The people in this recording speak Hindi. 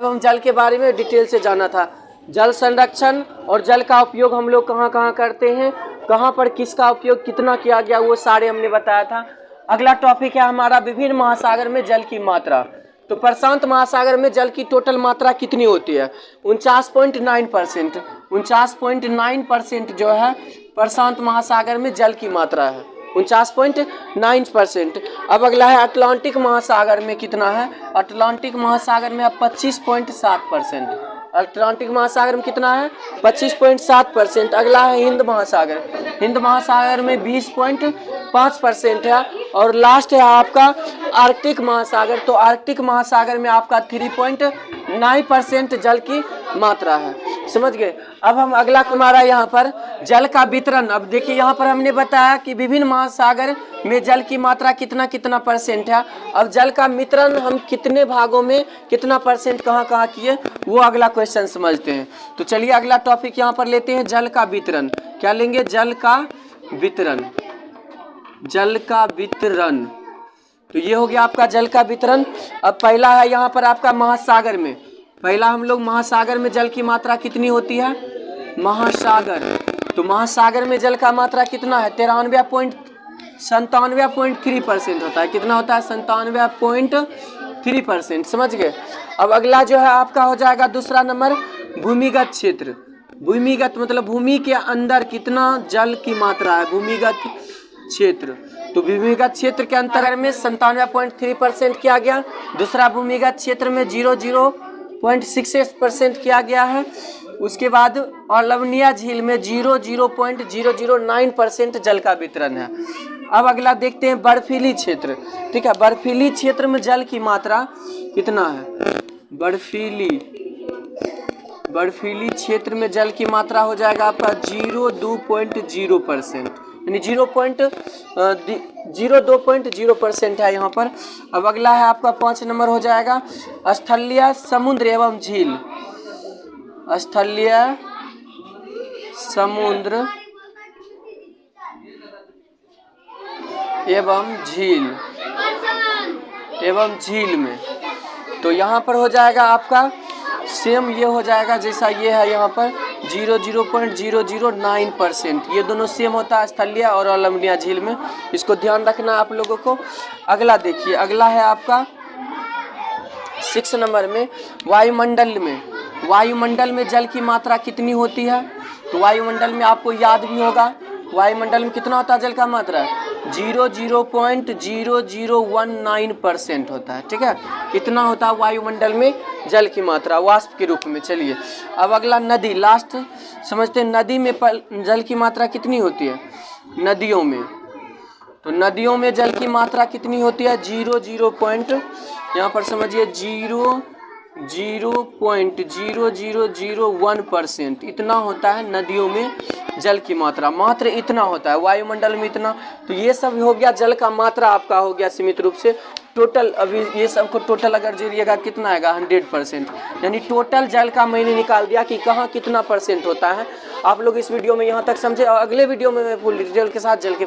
एवं जल के बारे में डिटेल से जाना था। जल संरक्षण और जल का उपयोग हम लोग कहाँ कहाँ करते हैं, कहाँ पर किसका उपयोग कितना किया गया, वो सारे हमने बताया था। अगला टॉपिक है हमारा विभिन्न महासागर में जल की मात्रा। तो प्रशांत महासागर में जल की टोटल मात्रा कितनी होती है? 49.9%। 49.9% जो है प्रशांत महासागर में जल की मात्रा है, 49.9%। अब अगला है अटलांटिक महासागर में कितना है? अटलांटिक महासागर में अब 25.7%। अटलांटिक महासागर में कितना है? 25.7%। अगला है हिंद महासागर। हिंद महासागर में 20.5% है। और लास्ट है आपका आर्कटिक महासागर। तो आर्कटिक महासागर में आपका 3.9% जल की मात्रा है। समझ गए? अब हम अगला हमारा यहाँ पर जल का वितरण। अब देखिए यहाँ पर हमने बताया कि विभिन्न महासागर में जल की मात्रा कितना कितना परसेंट है। अब जल का वितरण हम कितने भागों में कितना परसेंट कहाँ कहाँ किए, वो अगला क्वेश्चन समझते हैं। तो चलिए अगला टॉपिक यहाँ पर लेते हैं, जल का वितरण। क्या लेंगे? जल का वितरण। जल का वितरण, तो ये हो गया आपका जल का वितरण। अब पहला है यहाँ पर आपका महासागर में। पहला हम लोग महासागर में जल की मात्रा कितनी होती है? महासागर। तो महासागर में जल का मात्रा कितना है? 97.3% होता है। कितना होता है? 97.3%। समझ गए? अब अगला जो है आपका हो जाएगा दूसरा नंबर भूमिगत क्षेत्र। भूमिगत मतलब भूमि के अंदर कितना जल की मात्रा है, भूमिगत क्षेत्र। तो भूमिगत क्षेत्र के अंतर्गत में 97.3% किया गया। दूसरा भूमिगत क्षेत्र में 0.66% किया गया है। उसके बाद अलावनिया झील में 0.009% जल का वितरण है। अब अगला देखते हैं बर्फीली क्षेत्र। ठीक है, बर्फीली क्षेत्र में जल की मात्रा कितना है? बर्फीली क्षेत्र में जल की मात्रा हो जाएगा आपका 0.2% यानी 0.02% है यहाँ पर। अब अगला है आपका 5 नंबर हो जाएगा स्थलीय समुद्र एवं झील। स्थलीय समुद्र एवं झील में, तो यहाँ पर हो जाएगा आपका सेम ये हो जाएगा जैसा ये है यहाँ पर 0.009%। ये दोनों सेम होता है स्थलीय और अलावनिया झील में। इसको ध्यान रखना आप लोगों को। अगला देखिए, अगला है आपका 6 नंबर में वायुमंडल में। वायुमंडल में जल की मात्रा कितनी होती है? तो वायुमंडल में आपको याद भी होगा, वायुमंडल में कितना होता है जल का मात्रा? 0.0019% होता है। ठीक है, इतना होता है वायुमंडल में जल की मात्रा वाष्प के रूप में। चलिए अब अगला नदी, लास्ट समझते हैं। नदी में जल की मात्रा कितनी होती है? नदियों में, तो नदियों में जल की मात्रा कितनी होती है? 0.00 यहाँ पर समझिए 0.0001% इतना होता है नदियों में जल की मात्रा। मात्र इतना होता है, वायुमंडल में इतना। तो ये सब हो गया जल का मात्रा आपका हो गया सीमित रूप से। टोटल अभी ये सबको टोटल अगर जोड़िएगा कितना आएगा? 100%। यानी टोटल जल का मैंने निकाल दिया कि कहाँ कितना परसेंट होता है। आप लोग इस वीडियो में यहाँ तक समझे और अगले वीडियो में मैं फुल डिटेल के साथ जल के